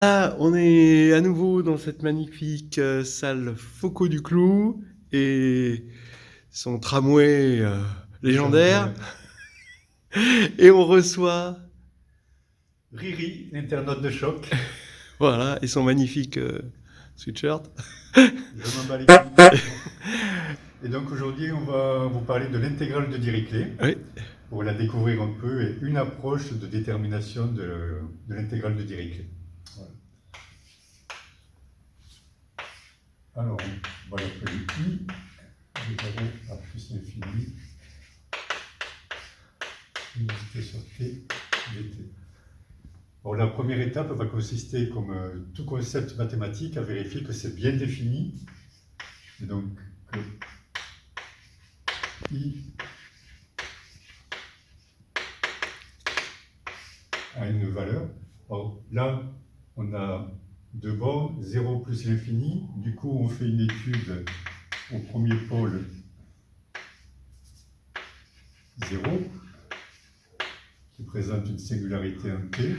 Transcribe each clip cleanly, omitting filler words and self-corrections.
Ah, on est à nouveau dans cette magnifique salle Foucault du Clou et son tramway légendaire. Légendaire. Et on reçoit, Riri, l'internaute de choc. voilà, et son magnifique sweatshirt. Je m'en bats les couilles. Et donc aujourd'hui, on va vous parler de l'intégrale de Dirichlet Oui. pour la découvrir un peu et une approche de détermination de l'intégrale de Dirichlet. Voilà. Alors, on va l'appeler I, à plus l'infini, unité sur T, dt. Bon, la première étape va consister, comme tout concept mathématique, à vérifier que c'est bien défini. Et donc, que I a une valeur. Or, là, on a deux bornes, 0 plus l'infini. Du coup, on fait une étude au premier pôle 0, qui présente une singularité en t.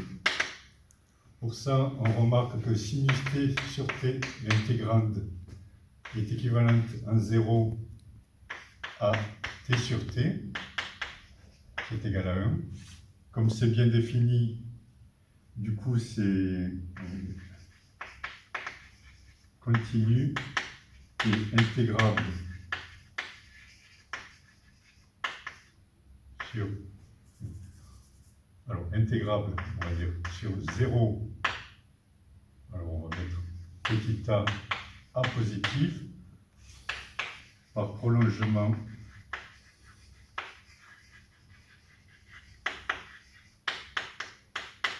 Pour ça, on remarque que sinus t sur t, l'intégrande, est équivalente en 0 à t sur t, qui est égal à 1. Comme c'est bien défini, du coup, c'est continu et intégrable sur, alors intégrable, on va dire, sur 0, alors on va mettre petit a positif, par prolongement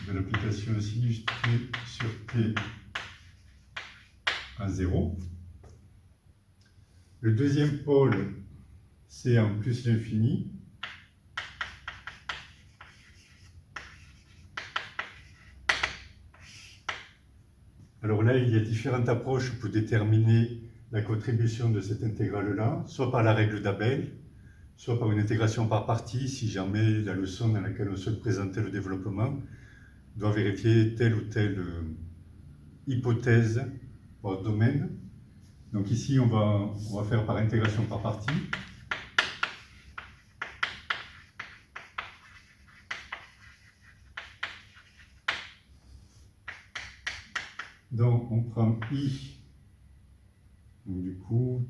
de l'application sinus t sur t à 0. Le deuxième pôle, c'est en plus l'infini. Alors là, il y a différentes approches pour déterminer la contribution de cette intégrale-là, soit par la règle d'Abel, soit par une intégration par partie, si jamais la leçon dans laquelle on souhaite présenter le développement doit vérifier telle ou telle hypothèse par domaine. Donc ici, on va faire par intégration par partie. Donc on prend I. Donc, du coup,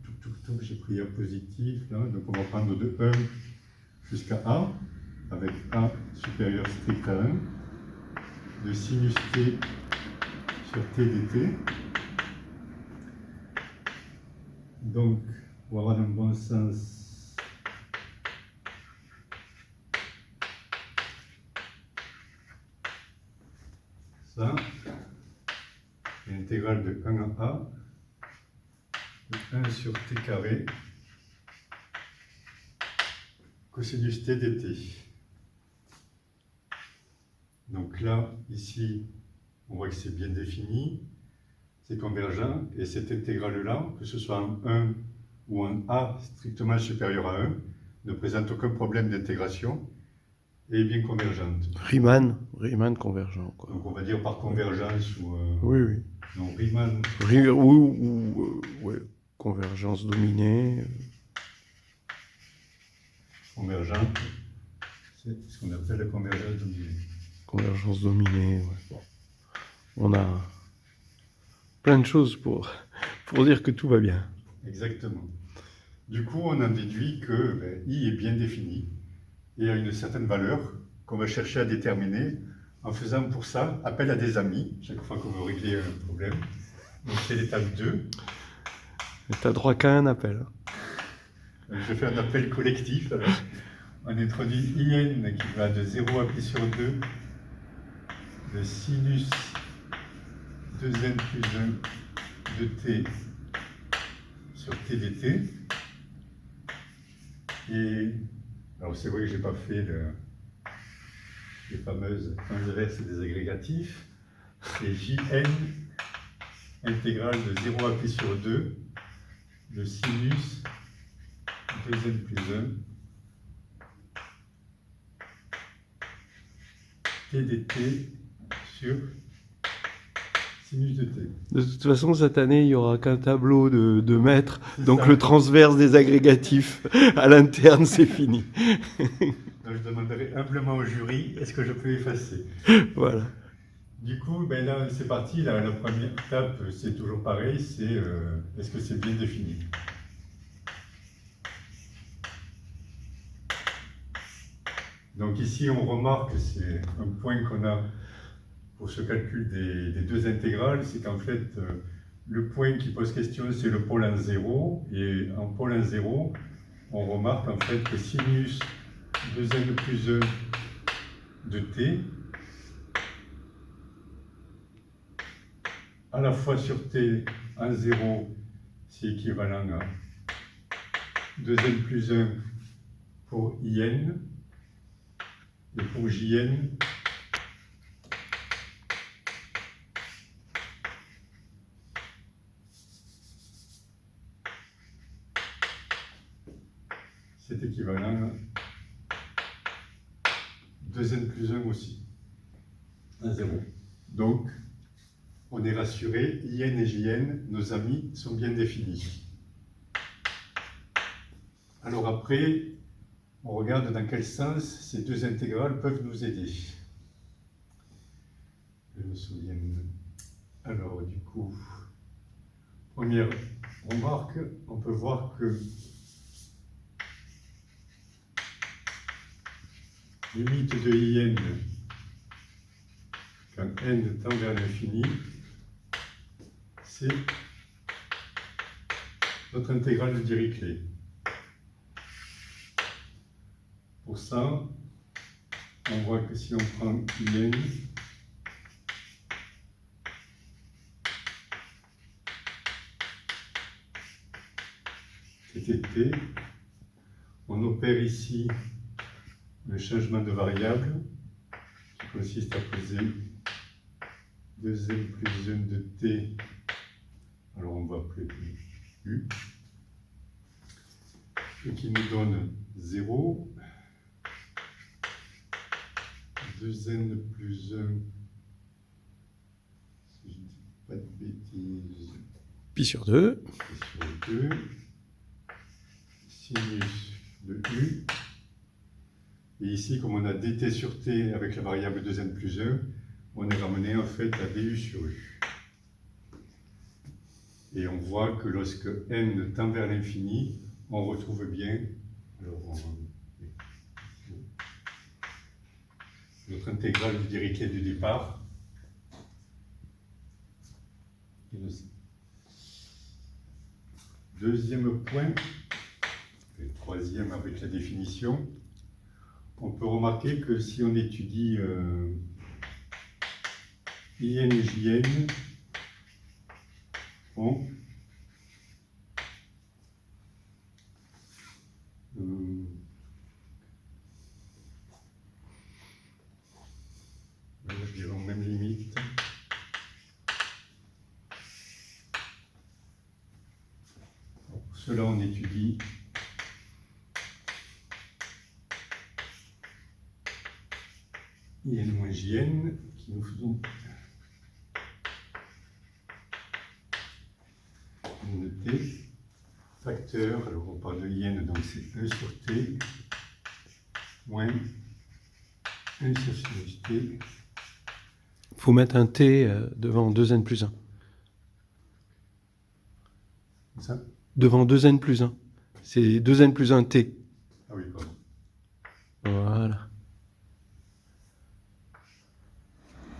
j'ai pris A positif là. Donc on va prendre de 1 jusqu'à A, avec A supérieur strict à 1, de sinus t sur t dt. Donc, pour avoir un bon sens, ça, l'intégrale de 1 à A, de 1 sur t carré, cosinus t dt. Donc là, ici, on voit que c'est bien défini, c'est convergent, et cette intégrale-là, que ce soit en 1 ou en A strictement supérieur à 1, ne présente aucun problème d'intégration et est bien convergente. Riemann convergent, quoi. Donc on va dire par convergence ou... Oui, oui. non, Riemann... Ouais, convergence dominée. Convergente, c'est ce qu'on appelle la convergence dominée. Convergence dominée, ouais. Bon. On a plein de choses pour dire que tout va bien. Exactement. Du coup, on en déduit que I est bien défini et a une certaine valeur qu'on va chercher à déterminer en faisant pour ça appel à des amis, chaque fois qu'on veut régler un problème. Donc c'est l'étape 2. T'as droit qu'à un appel. Je fais un appel collectif. Alors, on introduit IN qui va de 0 à pi sur 2 de sinus 2n plus 1 de t sur t dt. Et alors c'est vrai que je n'ai pas fait les fameuses inverses des agrégatifs. Et Jn intégrale de 0 à pi sur 2 de sinus 2n plus 1 t dt sur Sinus de t. De toute façon, cette année, il n'y aura qu'un tableau de maîtres. C'est Donc ça. le transverse des agrégatifs à l'interne, c'est fini. Donc, je demanderai humblement au jury, est-ce que je peux effacer? Voilà. Du coup, ben là, c'est parti. Là, la première étape, c'est toujours pareil, c'est est-ce que c'est bien défini? Donc ici, on remarque, c'est un point qu'on a pour ce calcul des deux intégrales, c'est qu'en fait, le point qui pose question, c'est le pôle 1, 0. Et en pôle 1, 0, on remarque en fait que sinus 2n plus 1 de t, à la fois sur t en 0, c'est équivalent à 2n plus 1 pour in, et pour jn, c'est équivalent à 2n plus 1 aussi, à 0. Donc, on est rassuré, in et jn, nos amis, sont bien définis. Alors après, on regarde dans quel sens ces deux intégrales peuvent nous aider. Je me souviens. Alors, du coup, première remarque, on peut voir que limite de in quand n tend vers l'infini, c'est notre intégrale de Dirichlet. Pour ça, on voit que si on prend in, c'était t, on opère ici le changement de variable qui consiste à poser 2n plus 1 de t, alors on va appeler u, ce qui nous donne 0, 2n plus 1, si je ne dis pas de bêtises, Pi sur 2. pi sur 2, sinus de u, et ici, comme on a dt sur t avec la variable 2n plus 1, on est ramené en fait à du sur u. Et on voit que lorsque n tend vers l'infini, on retrouve bien notre intégrale du Dirichlet du départ. Deuxième point, et troisième avec la définition, on peut remarquer que si on étudie in et jn, ont je dirais en même limite. Pour cela, on étudie in moins jn, qui nous faisons une t, facteur, alors on parle de in, donc c'est 1 sur t, moins 1 sur sinus t. Il faut mettre un t devant 2n plus 1. Ça? Devant 2n plus 1. C'est 2n plus 1 t. Ah oui, pardon. Voilà.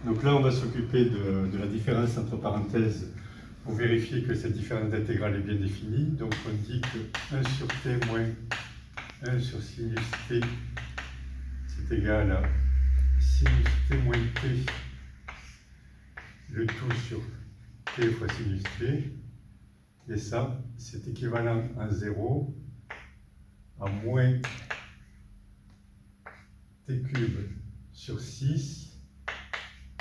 Donc là, on va s'occuper de la différence entre parenthèses pour vérifier que cette différence d'intégrale est bien définie. Donc on dit que 1 sur t moins 1 sur sinus t, c'est égal à sinus t moins t, le tout sur t fois sinus t. Et ça, c'est équivalent à 0 à moins t cube sur 6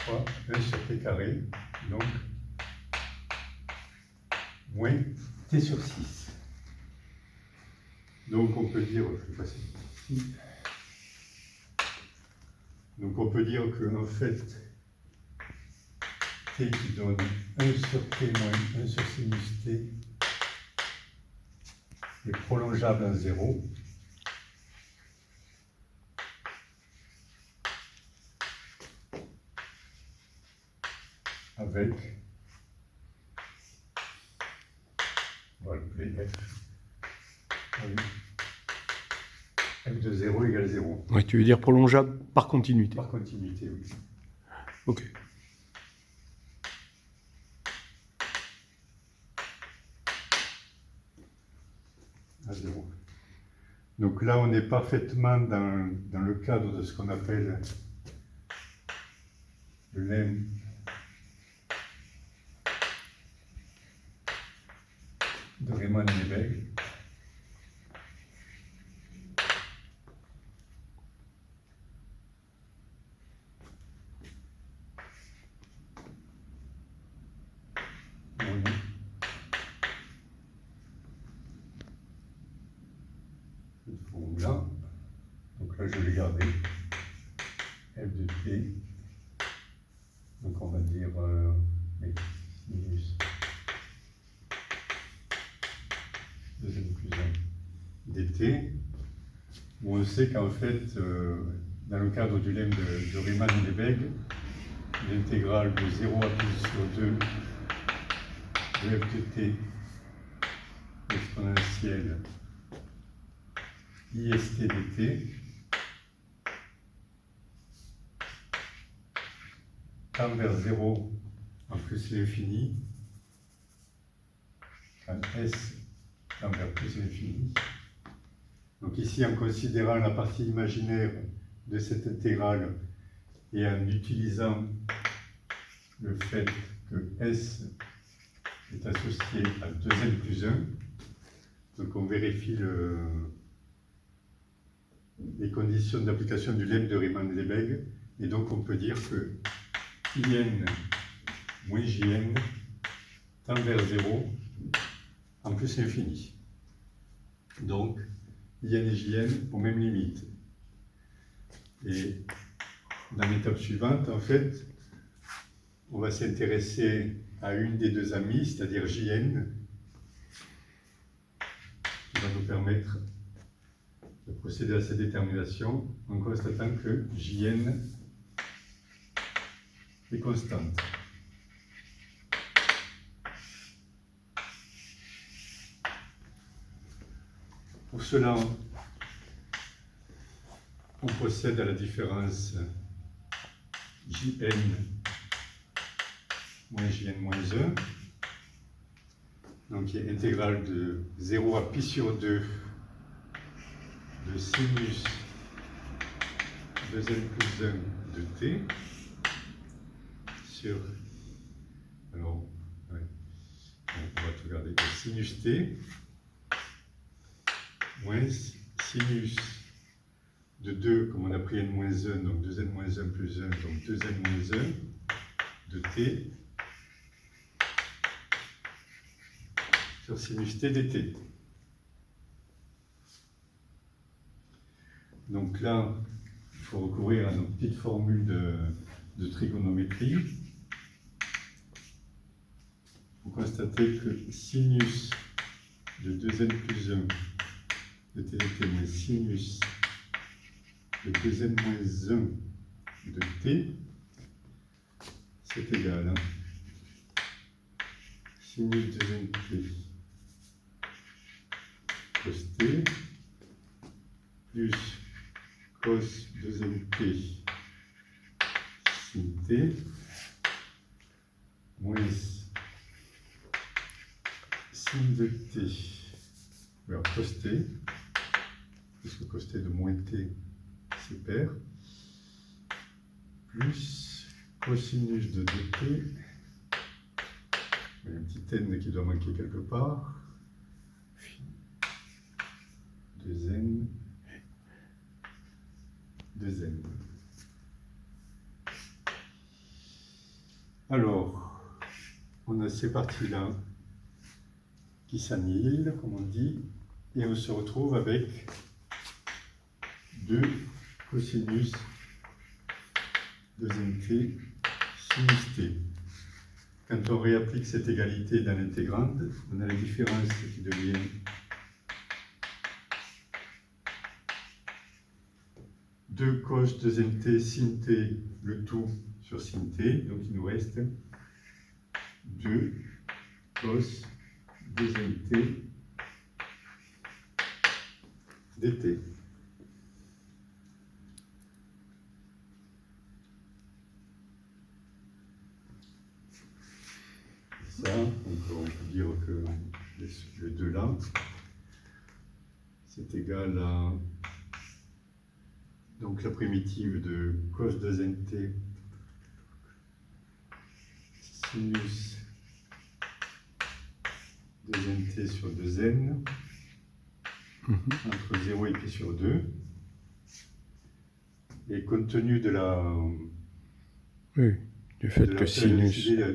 fois 1 sur t carré, donc moins t sur 6. Donc on peut dire, je vais passer ici. Donc on peut dire que en fait, t qui donne 1 sur t moins 1 sur sinus t est prolongeable à 0. Avec, on va l'appeler f, f de 0 égale 0. Ouais, tu veux dire prolongeable par continuité. Par continuité, oui. Ok. À 0. Donc là, on est parfaitement dans le cadre de ce qu'on appelle le lemme de Riemann-Lebesgue. Cette forme-là. Donc là, je vais garder f de t. Donc on va dire sinus 2n plus 1 dt, où on sait qu'en fait, dans le cadre du lemme de Riemann-Lebesgue, l'intégrale de 0 à pi sur 2 de f de t exponentielle ist dt tend vers 0 en plus l'infini, quand s tend vers plus l'infini. Donc ici, en considérant la partie imaginaire de cette intégrale et en utilisant le fait que s est associé à 2n plus 1, donc on vérifie les conditions d'application du lemme de Riemann-Lebesgue, et donc on peut dire que in moins jn tend vers 0 en plus l'infini. Donc, in et jn aux mêmes limites. Et dans l'étape suivante, en fait, on va s'intéresser à une des deux amies, c'est-à-dire jn, qui va nous permettre de procéder à cette détermination en constatant que jn est constante. Pour cela, on procède à la différence jn moins jn moins 1, donc qui est intégrale de 0 à pi sur 2 de sinus 2n plus 1 de t sur, alors, ouais, on va tout garder, sinus t moins sinus de 2, comme on a pris n moins 1, donc 2n moins 1 plus 1, donc 2n moins 1 de t sur sinus t dt. Donc là, il faut recourir à nos petites formules de trigonométrie. Vous constatez que sinus de 2n plus 1 de t dt moins sinus de 2n moins 1 de t, c'est égal à sinus 2n t cos t plus cos 2n t sin t moins sin de t, alors cos t, puisque cos t de moins t c'est pair, plus cosinus de dt, il y a un petit n qui doit manquer quelque part, 2n, 2n. Alors, on a ces parties-là qui s'annihilent, comme on dit, et on se retrouve avec 2 cosinus 2nt sinus t. Quand on réapplique cette égalité dans l'intégrande, on a la différence qui devient deux cos 2nt sin t, le tout sur sin t, donc il nous reste 2 cos 2nt dt. Ça, on peut dire que le 2 là, c'est égal à donc la primitive de cos 2nt sinus 2nt sur 2n entre 0 et pi sur 2. Et compte tenu de la... Oui, du fait que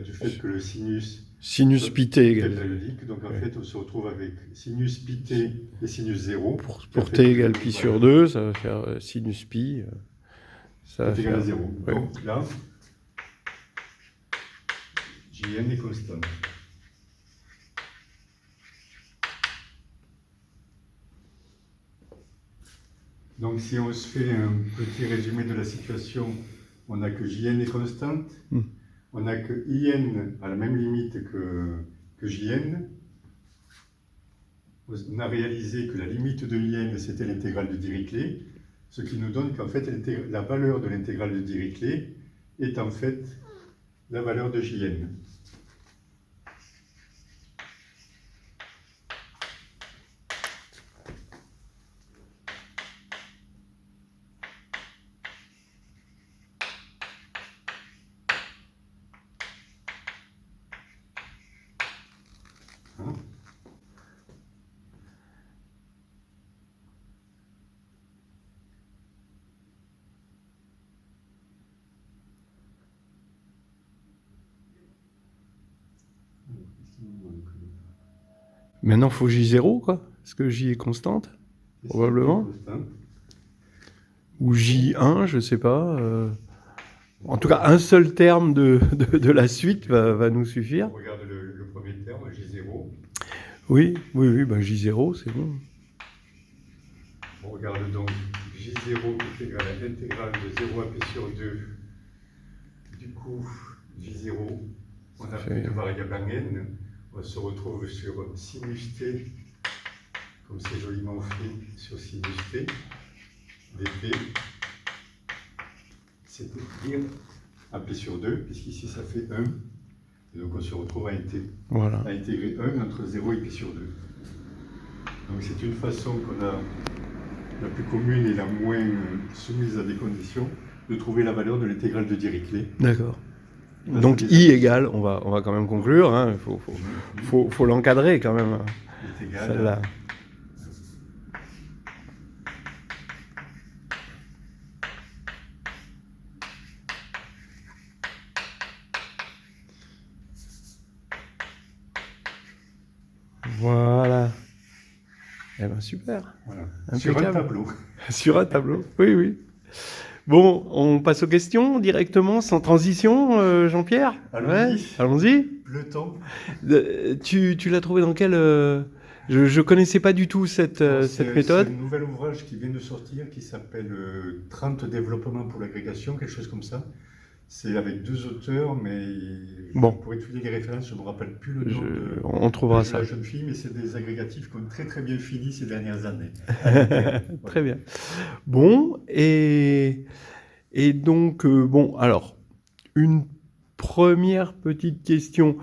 du fait que le sinus pi t égale... périodique, donc en fait on se retrouve avec sinus pi t et sinus 0. Pour t égale pi sur 2, ça va faire sinus pi. Ça va égal à faire 0. Ouais. Donc là, Jn est constante. Donc si on se fait un petit résumé de la situation, on a que Jn est constante, on a que In à la même limite que Jn. On a réalisé que la limite de In c'était l'intégrale de Dirichlet, ce qui nous donne qu'en fait la valeur de l'intégrale de Dirichlet est en fait la valeur de Jn. Maintenant, il faut J0, quoi. Est-ce que J est constante? Probablement. Ou J1, je ne sais pas. En tout cas, un seul terme de la suite va nous suffire. On regarde le premier terme, J0. Oui, bah J0, c'est bon. On regarde donc J0 qui est égal à l'intégrale de 0 à pi sur 2. Du coup, J0, on a plus de variable en n. On se retrouve sur sinus t, comme c'est joliment fait, sur sinus t, dt, c'est-à-dire à pi sur 2, puisqu'ici ça fait 1. Et donc on se retrouve à intégrer 1 entre 0 et pi sur 2. Donc c'est une façon qu'on a la plus commune et la moins soumise à des conditions de trouver la valeur de l'intégrale de Dirichlet. D'accord. Donc I égale, on va quand même conclure, hein, faut l'encadrer quand même, celle-là. Voilà. Eh ben super. Voilà. Impeccable. Sur un tableau. Sur un tableau, oui. Bon, on passe aux questions directement, sans transition, Jean-Pierre. Allons-y. Ouais, allons-y. Le temps. Tu l'as trouvé dans quel... Je connaissais pas du tout cette méthode. C'est un nouvel ouvrage qui vient de sortir qui s'appelle 30 développements pour l'agrégation, quelque chose comme ça. C'est avec 2 auteurs, mais bon. Pour étudier les références, je ne me rappelle plus le nom on trouvera ça. La jeune fille, mais c'est des agrégatifs qui ont très très bien fini ces dernières années. Très bien. Bon, et donc, bon, alors, une première petite question.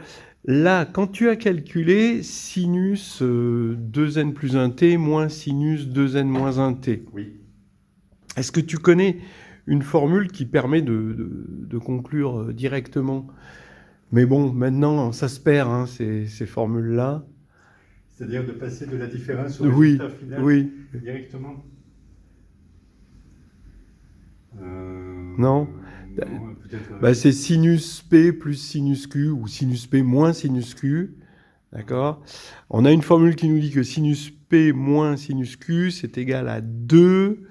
Là, quand tu as calculé sinus 2n plus 1t moins sinus 2n moins 1t, oui. Est-ce que tu connais une formule qui permet de conclure directement? Mais bon, maintenant, ça se perd, hein, ces formules-là. C'est-à-dire de passer de la différence au résultat final directement? Non. Bah, c'est sinus P plus sinus Q ou sinus P moins sinus Q. D'accord? On a une formule qui nous dit que sinus P moins sinus Q, c'est égal à 2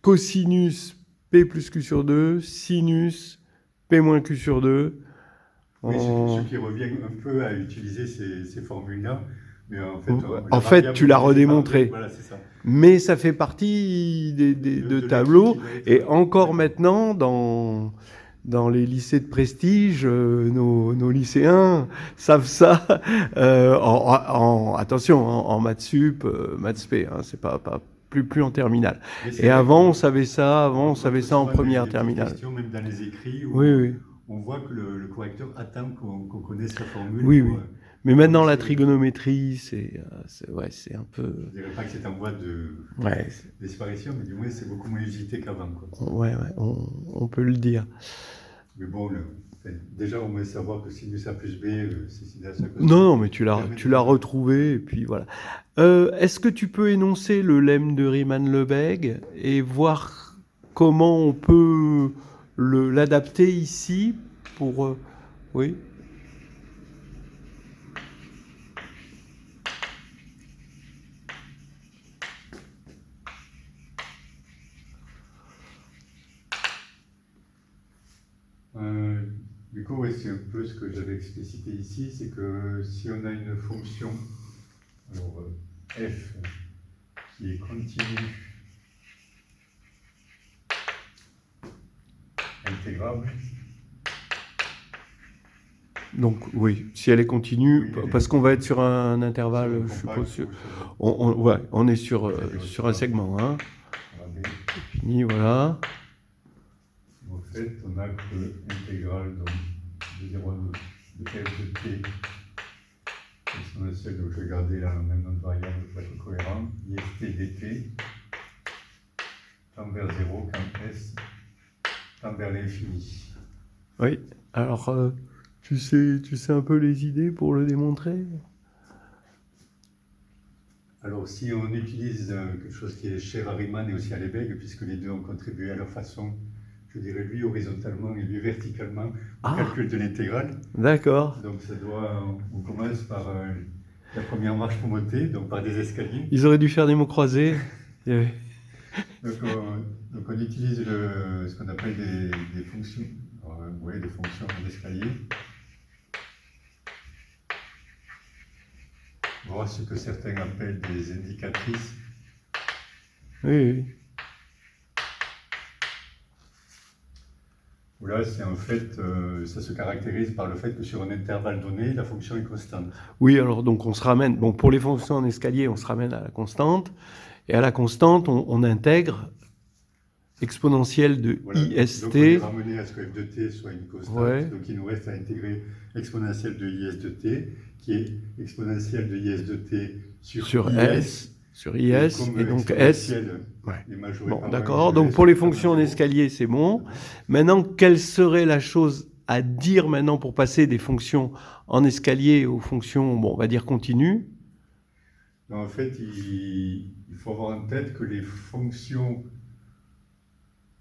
cosinus P plus Q sur 2, sinus P moins Q sur 2. Oui, ce qui revient un peu à utiliser ces formules-là, mais En fait, tu l'as redémontré. Voilà, c'est ça. Mais ça fait partie de tableaux. Et encore maintenant, dans les lycées de prestige, nos lycéens savent ça. Attention, en maths sup, maths spé, hein, c'est pas plus en terminale. Et avant, on savait ça, on savait ça en première terminale. Même dans les écrits, où Oui. on voit que le correcteur attend qu'on connaisse la formule. Oui. Mais maintenant, la trigonométrie, c'est un peu... Je dirais pas que c'est en voie de disparition, mais du moins, c'est beaucoup moins usité qu'avant. Ouais, on peut le dire. Mais bon, déjà, on va savoir que sinus A plus B, c'est sinus A cos. Non, mais tu l'as retrouvé, et puis voilà. Est-ce que tu peux énoncer le lemme de Riemann-Lebesgue et voir comment on peut l'adapter ici pour... oui. Du coup, c'est un peu ce que j'avais explicité ici, c'est que si on a une fonction, alors f qui est continue, intégrable. Donc oui, si elle est continue, parce qu'on va être sur un intervalle, je suppose. On est sur un segment. Hein. Fini, voilà. En fait, on a que l'intégrale de 0 à 2 de f de t exponentielle, donc je vais garder la même note variable pour être cohérent, ist dt tend vers 0 quand s tend vers l'infini. Oui, alors tu sais un peu les idées pour le démontrer? Alors si on utilise quelque chose qui est cher à Riemann et aussi à Lebesgue, puisque les deux ont contribué à leur façon, je dirais lui horizontalement et lui verticalement au calcul de l'intégrale. D'accord. Donc on commence par la première marche pour monter, donc par des escaliers. Ils auraient dû faire des mots croisés. donc on utilise ce qu'on appelle des fonctions, des fonctions en escalier. Voir ce que certains appellent des indicatrices. Oui. Là, c'est en fait, ça se caractérise par le fait que sur un intervalle donné, la fonction est constante. Oui, alors donc on se ramène, pour les fonctions en escalier, on se ramène à la constante, et à la constante, on intègre exponentielle de IST. Donc on est ramené à ce que f de t soit une constante, donc il nous reste à intégrer exponentielle de IS de t, qui est exponentielle de IS de t sur IS. Sur IS, et donc S. Bon, d'accord. Donc pour les fonctions en escalier, c'est bon. Maintenant, quelle serait la chose à dire maintenant pour passer des fonctions en escalier aux fonctions, on va dire continues? En fait, il faut avoir en tête que les fonctions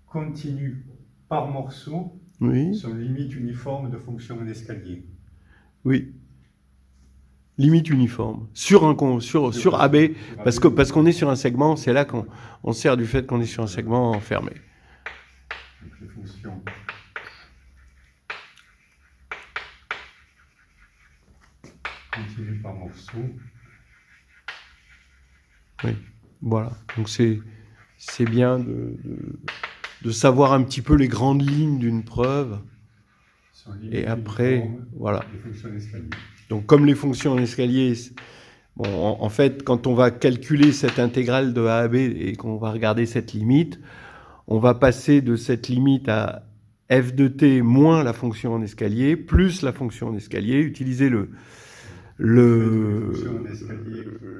continues par morceau sont limite uniformes de fonctions en escalier. Oui. Limite uniforme sur AB, parce qu'on est sur un segment, c'est là qu'on sert du fait qu'on est sur un segment fermé. Donc les fonctions continues par morceau. Oui, voilà. Donc c'est bien de savoir un petit peu les grandes lignes d'une preuve. Et après, voilà. Les fonctions d'escalier. Donc, comme les fonctions en escalier, en fait, quand on va calculer cette intégrale de A à B et qu'on va regarder cette limite, on va passer de cette limite à f de t moins la fonction en escalier, plus la fonction en escalier, utiliser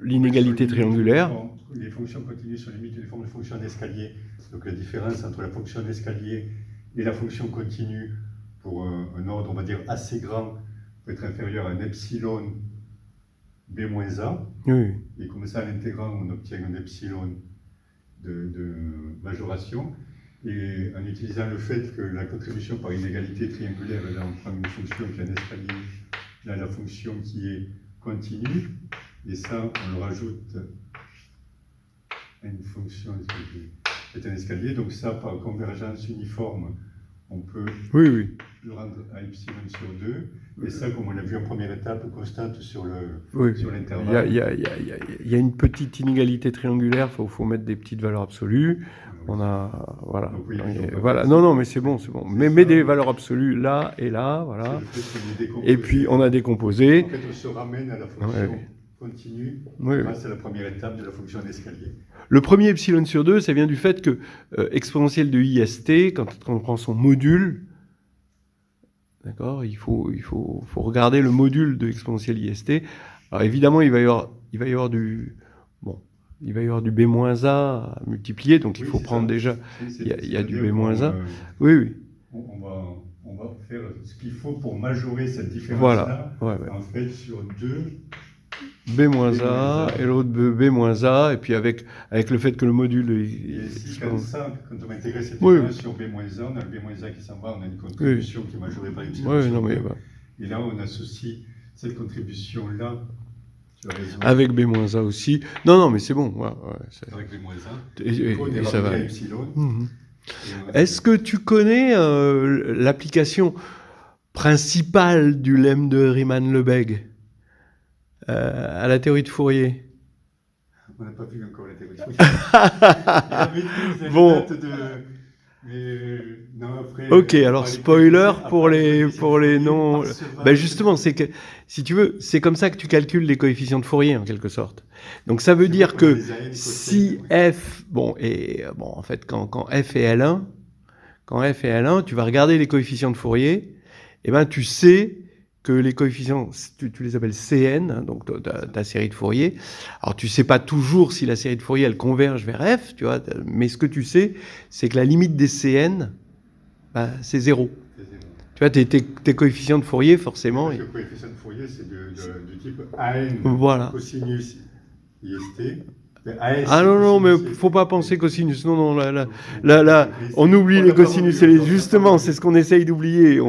l'inégalité triangulaire. Les fonctions continues sont limite uniformes de fonctions d'escalier. Donc, la différence entre la fonction d'escalier et la fonction continue pour un ordre, on va dire, assez grand, peut être inférieur à un epsilon b-a. Oui. Et comme ça, en intégrant, on obtient un epsilon de majoration. Et en utilisant le fait que la contribution par inégalité triangulaire, là, on prend une fonction qui est un escalier, là, la fonction qui est continue, et ça, on le rajoute à une fonction qui est un escalier. Donc ça, par convergence uniforme, on peut le rendre à epsilon sur 2. Et ça, comme on l'a vu en première étape, constante sur Oui, sur l'intervalle. il y a une petite inégalité triangulaire, faut mettre des petites valeurs absolues. On a, voilà. Donc oui, Voilà. Non, mais c'est bon. Mais des valeurs absolues là et là, voilà. Et puis on a décomposé. En fait, on se ramène à la fonction continue grâce à la première étape de la fonction d'escalier. Le premier epsilon sur 2, ça vient du fait que exponentielle de IST, quand on prend son module, d'accord, il faut regarder le module de exponentielle IST. Alors évidemment, il va y avoir du B-A multiplié, donc il faut prendre déjà, il y a du B-A. Oui. On va faire ce qu'il faut pour majorer cette différence-là, en fait, sur 2 B-A et l'autre B-A, et puis avec le fait que le module est... ici, comme ça, quand on va intégrer cette différence sur B-A, on a le B-A qui s'en va, on a une contribution qui est majorée par epsilon. Et là, on associe cette contribution-là avec B-A aussi. Non, mais c'est bon. Avec B-A. Et ça va. Est-ce que tu connais l'application principale du lemme de Riemann-Lebesgue à la théorie de Fourier? On n'a pas vu encore la théorie de Fourier. Bon. Non, après, ok, alors spoiler pour les noms. Ben justement, c'est que si tu veux, c'est comme ça que tu calcules les coefficients de Fourier en quelque sorte. Donc ça veut dire que si f, en fait quand f est L1, tu vas regarder les coefficients de Fourier, et ben tu sais que les coefficients, tu les appelles Cn, donc ta série de Fourier. Alors tu sais pas toujours si la série de Fourier elle converge vers f, tu vois, mais ce que tu sais, c'est que la limite des Cn, c'est 0. Tu vois, tes coefficients de Fourier, forcément. Le coefficient de Fourier, c'est du type AN cosinus IST. Non, mais faut pas penser cosinus. Non, là, on oublie les cosinus. Justement, c'est ce qu'on essaye d'oublier.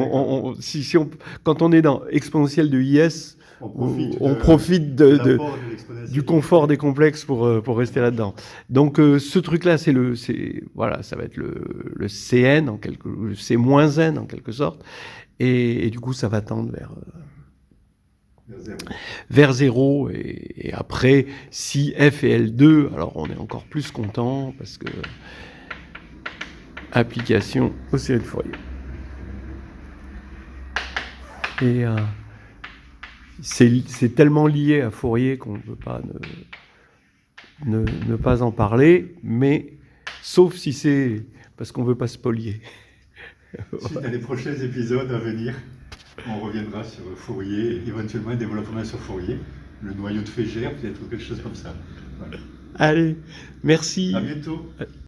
Quand on est dans exponentielle de IS, on profite du confort des complexes pour rester là-dedans. Donc, ce truc-là, ça va être le Cn, C-n en quelque sorte. Et du coup, ça va tendre vers 0, et après, si f est L2, alors on est encore plus content, parce que application aux séries de Fourier. Et c'est tellement lié à Fourier qu'on ne peut pas ne pas en parler, mais sauf si c'est parce qu'on ne veut pas spolier. Suite à les prochains épisodes à venir, on reviendra sur Fourier, éventuellement un développement sur Fourier, le noyau de Fégère, peut-être quelque chose comme ça. Voilà. Allez, merci. À bientôt.